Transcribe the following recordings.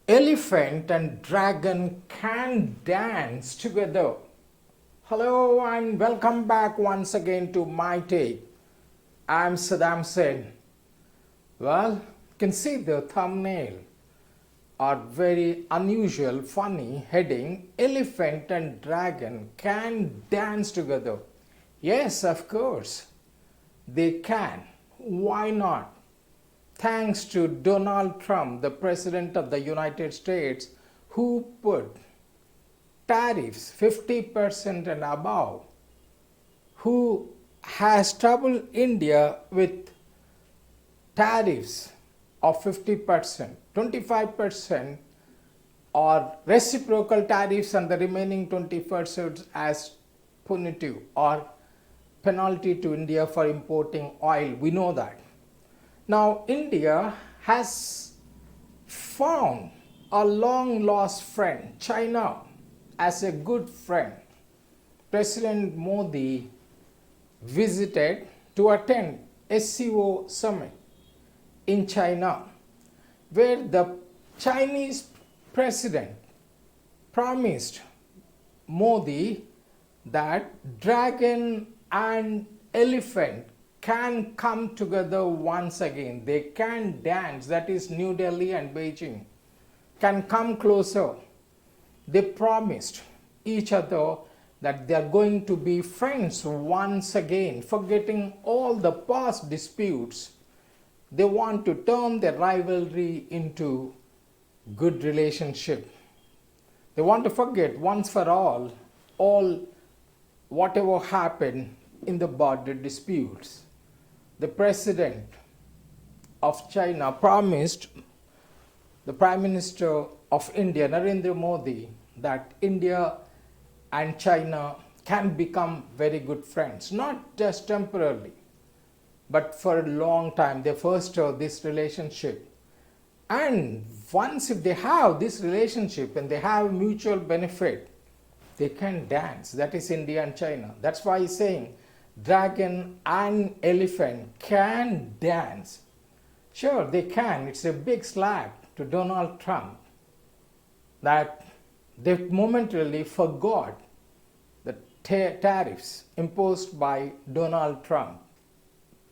Elephant and dragon can dance together. Hello and welcome back once again to my take. I'm Saddam Hussein. Well, you can see the thumbnail. Our very unusual, funny heading, Elephant and Dragon can dance together. Yes, of course, they can. Why not? Thanks to Donald Trump, the President of the United States, who put tariffs 50% and above, who has troubled India with tariffs of 50%, 25% or reciprocal tariffs and the remaining 20% as punitive or penalty to India for importing oil. We know that. Now, India has found a long lost friend, China, as a good friend. President Modi visited to attend SCO summit in China, where the Chinese president promised Modi that dragon and elephant can come together once again. They can dance, that is New Delhi and Beijing, can come closer. They promised each other that they are going to be friends once again, forgetting all the past disputes. They want to turn their rivalry into good relationship. They want to forget once for all whatever happened in the border disputes. The president of China promised the Prime Minister of India, Narendra Modi, that India and China can become very good friends, not just temporarily, but for a long time. They foster this relationship. And once if they have this relationship and they have mutual benefit, they can dance. That is India and China. That's why he's saying dragon and elephant can dance. Sure, they can. It's a big slap to Donald Trump that they momentarily forgot the tariffs imposed by Donald Trump.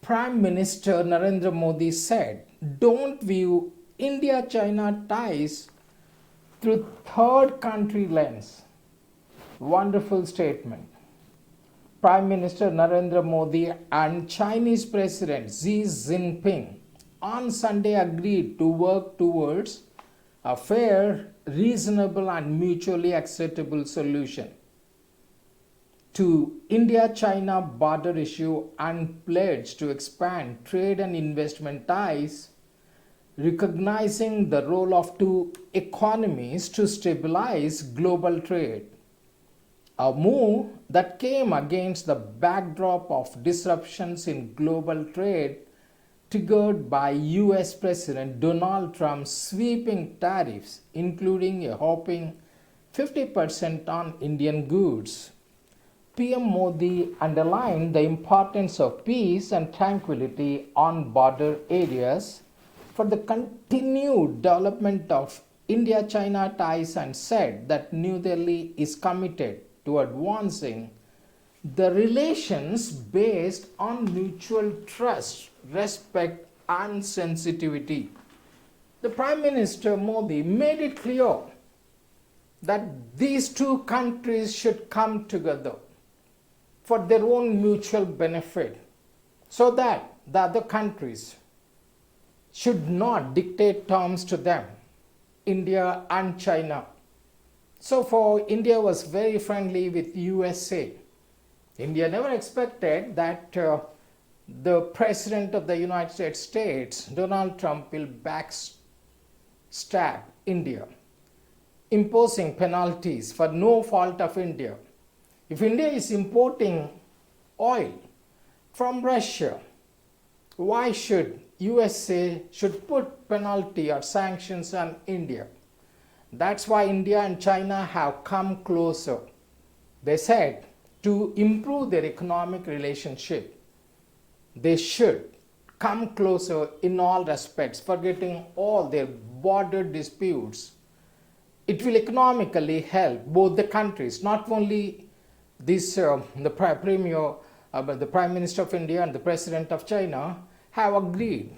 Prime Minister Narendra Modi said, don't view India-China ties through third country lens. Wonderful statement. Prime Minister Narendra Modi and Chinese President Xi Jinping on Sunday agreed to work towards a fair, reasonable and mutually acceptable solution to India-China border issue and pledged to expand trade and investment ties, recognizing the role of two economies to stabilize global trade. A move that came against the backdrop of disruptions in global trade triggered by US President Donald Trump's sweeping tariffs, including a whopping 50% on Indian goods. PM Modi underlined the importance of peace and tranquility on border areas for the continued development of India-China ties and said that New Delhi is committed to advancing the relations based on mutual trust, respect and sensitivity. The Prime Minister Modi made it clear that these two countries should come together for their own mutual benefit, so that the other countries should not dictate terms to them, India and China. So far, India was very friendly with USA. India never expected that the President of the United States, Donald Trump, will backstab India, imposing penalties for no fault of India. If India is importing oil from Russia, why should USA should put penalty or sanctions on India? That's why India and China have come closer. They said to improve their economic relationship, they should come closer in all respects, forgetting all their border disputes It will economically help both the countries, not only this, but the Prime Minister of India and the President of China have agreed.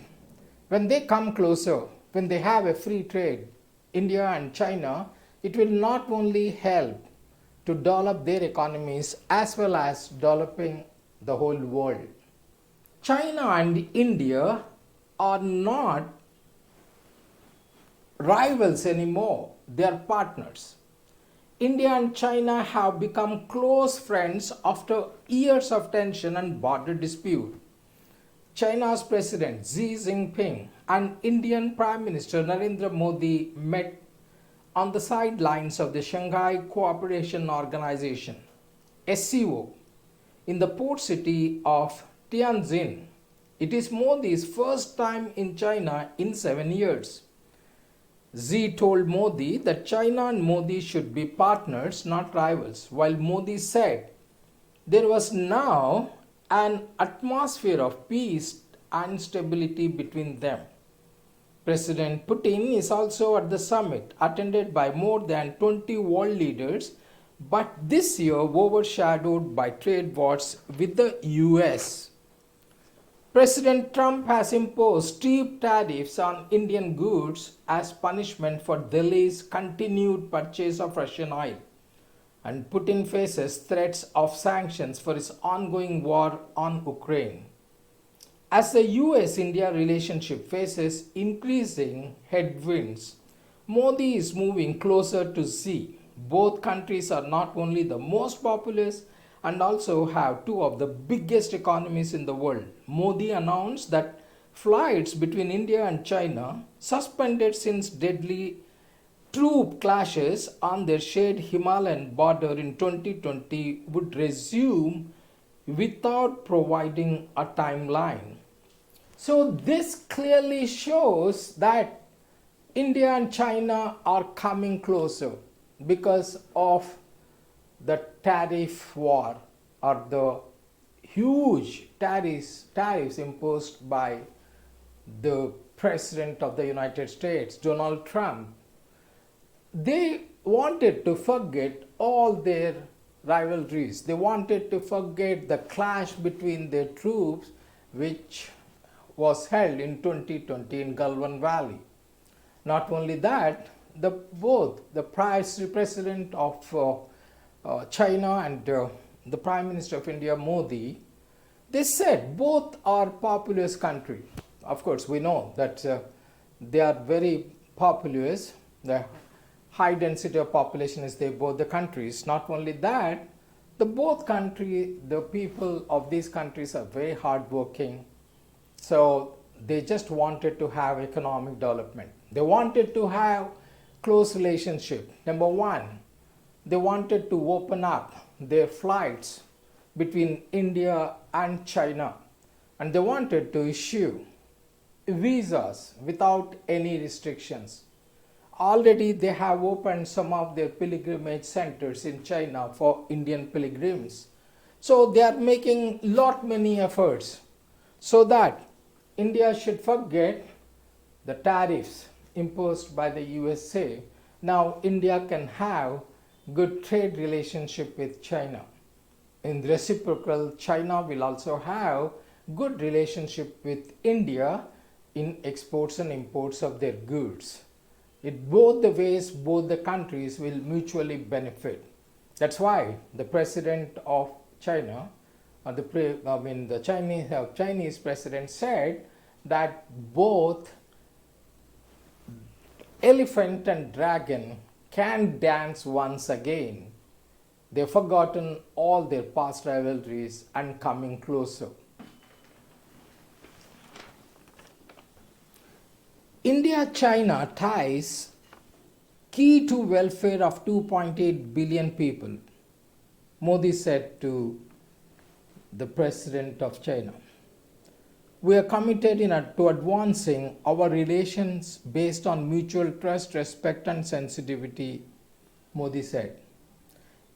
When they come closer, when they have a free trade, India and China, it will not only help to develop their economies as well as developing the whole world. China and India are not rivals anymore, they are partners. India and China have become close friends after years of tension and border dispute. China's President Xi Jinping and Indian Prime Minister Narendra Modi met on the sidelines of the Shanghai Cooperation Organization (SCO) in the port city of Tianjin. It is Modi's first time in China in 7 years. Xi told Modi that China and Modi should be partners, not rivals, while Modi said there was now an atmosphere of peace and stability between them. President Putin is also at the summit, attended by more than 20 world leaders, but this year overshadowed by trade wars with the US. President Trump has imposed steep tariffs on Indian goods as punishment for Delhi's continued purchase of Russian oil, and Putin faces threats of sanctions for his ongoing war on Ukraine. As the US-India relationship faces increasing headwinds, Modi is moving closer to Xi. Both countries are not only the most populous and also have two of the biggest economies in the world. Modi announced that flights between India and China, suspended since deadly troop clashes on their shared Himalayan border in 2020, would resume without providing a timeline. So this clearly shows that India and China are coming closer because of the tariff war or the huge tariffs imposed by the President of the United States, Donald Trump. They wanted to forget all their rivalries. They wanted to forget the clash between their troops, which was held in 2020 in Galwan Valley. Not only that, both the President of China and the Prime Minister of India, Modi, they said both are populous country. Of course, we know that they are very populous. The high density of population is there both the countries. Not only that, the people of these countries are very hardworking. So they just wanted to have economic development. They wanted to have close relationship. Number one, they wanted to open up their flights between India and China, and they wanted to issue visas without any restrictions. Already they have opened some of their pilgrimage centers in China for Indian pilgrims. So they are making many efforts so that India should forget the tariffs imposed by the USA. Now India can have good trade relationship with China. In reciprocal, China will also have good relationship with India in exports and imports of their goods. In both the ways, both the countries will mutually benefit. That's why the President of China, the Chinese President said that both elephant and dragon can dance once again. They've forgotten all their past rivalries and coming closer. India-China ties key to welfare of 2.8 billion people, Modi said to the President of China. We are committed to advancing our relations based on mutual trust, respect and sensitivity, Modi said.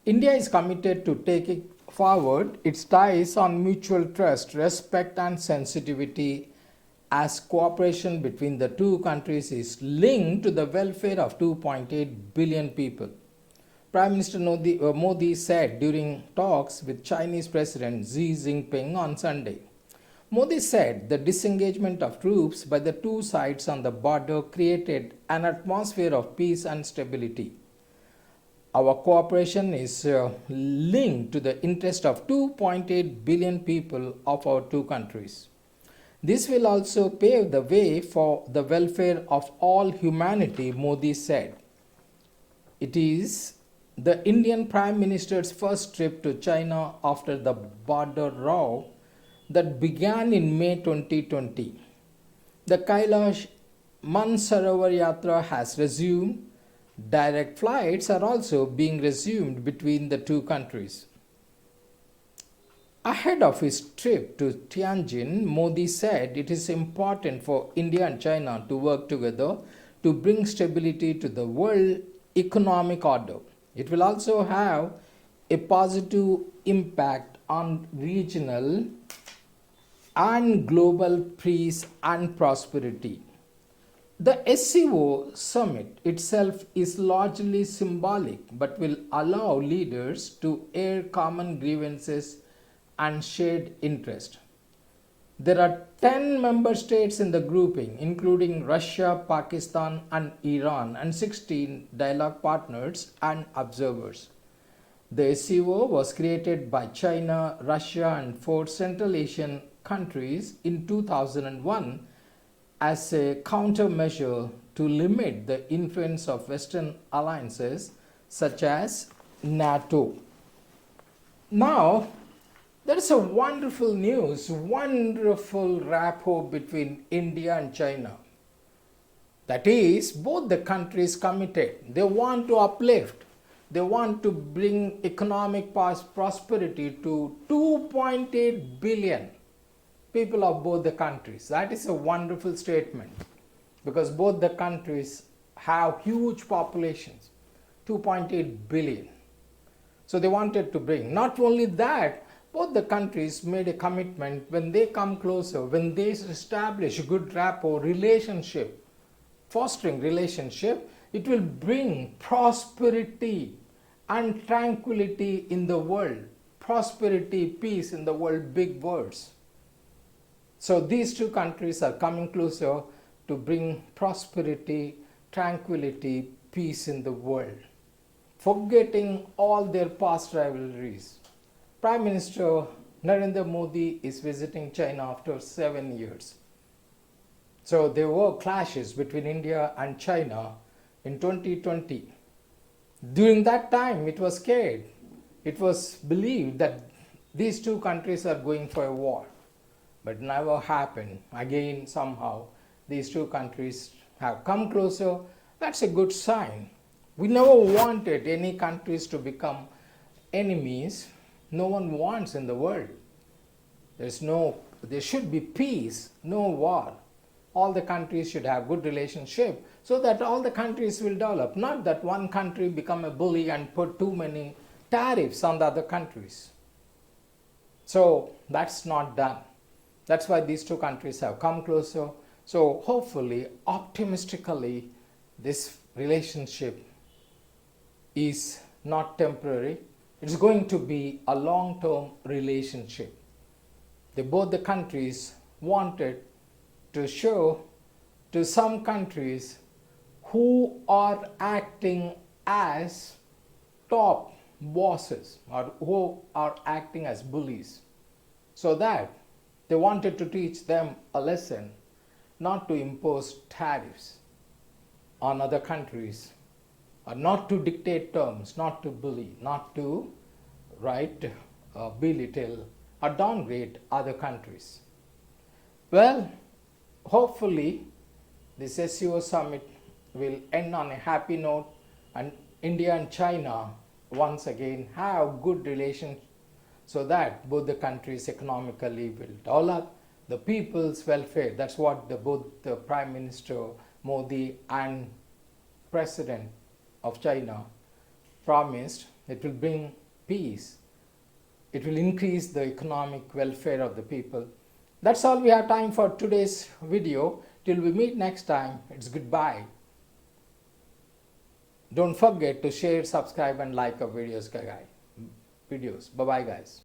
India is committed to taking forward its ties on mutual trust, respect and sensitivity as cooperation between the two countries is linked to the welfare of 2.8 billion people. Prime Minister Modi said during talks with Chinese President Xi Jinping on Sunday. Modi said the disengagement of troops by the two sides on the border created an atmosphere of peace and stability. Our cooperation is linked to the interest of 2.8 billion people of our two countries. This will also pave the way for the welfare of all humanity, Modi said. It is the Indian Prime Minister's first trip to China after the border row that began in May 2020. The Kailash Mansarovar Yatra has resumed. Direct flights are also being resumed between the two countries. Ahead of his trip to Tianjin, Modi said it is important for India and China to work together to bring stability to the world economic order. It will also have a positive impact on regional and global peace and prosperity. The SCO summit itself is largely symbolic but will allow leaders to air common grievances and shared interest. There are 10 member states in the grouping, including Russia, Pakistan, and Iran, and 16 dialogue partners and observers. The SCO was created by China, Russia, and 4 Central Asian countries in 2001 as a countermeasure to limit the influence of Western alliances such as NATO. Now, there is a wonderful rapport between India and China. That is, both the countries committed. They want to uplift. They want to bring economic prosperity to 2.8 billion people of both the countries. That is a wonderful statement because both the countries have huge populations, 2.8 billion. So they wanted to bring. Not only that, both the countries made a commitment when they come closer, when they establish a good rapport, relationship, fostering relationship, it will bring prosperity and tranquility in the world. Prosperity, peace in the world, big words. So these two countries are coming closer to bring prosperity, tranquility, peace in the world, forgetting all their past rivalries. Prime Minister Narendra Modi is visiting China after 7 years. So there were clashes between India and China in 2020. During that time, it was scared. It was believed that these two countries are going for a war. But never happened. Again, somehow, these two countries have come closer. That's a good sign. We never wanted any countries to become enemies. No one wants in the world. There should be peace, no war. All the countries should have good relationship so that all the countries will develop. Not that one country become a bully and put too many tariffs on the other countries. So that's not done. That's why these two countries have come closer. So hopefully, optimistically, this relationship is not temporary. It's going to be a long-term relationship. Both the countries wanted to show to some countries who are acting as top bosses or who are acting as bullies, so that they wanted to teach them a lesson not to impose tariffs on other countries, or not to dictate terms, not to bully, not to belittle or downgrade other countries. Well, hopefully this SCO summit will end on a happy note and India and China once again have good relations so that both the countries economically will develop, the people's welfare. That's what both the Prime Minister Modi and President of China promised. It will bring peace. It will increase the economic welfare of the people That's all we have time for today's video. Till we meet next time, it's goodbye. Don't forget to share, subscribe and like our videos. Bye bye guys.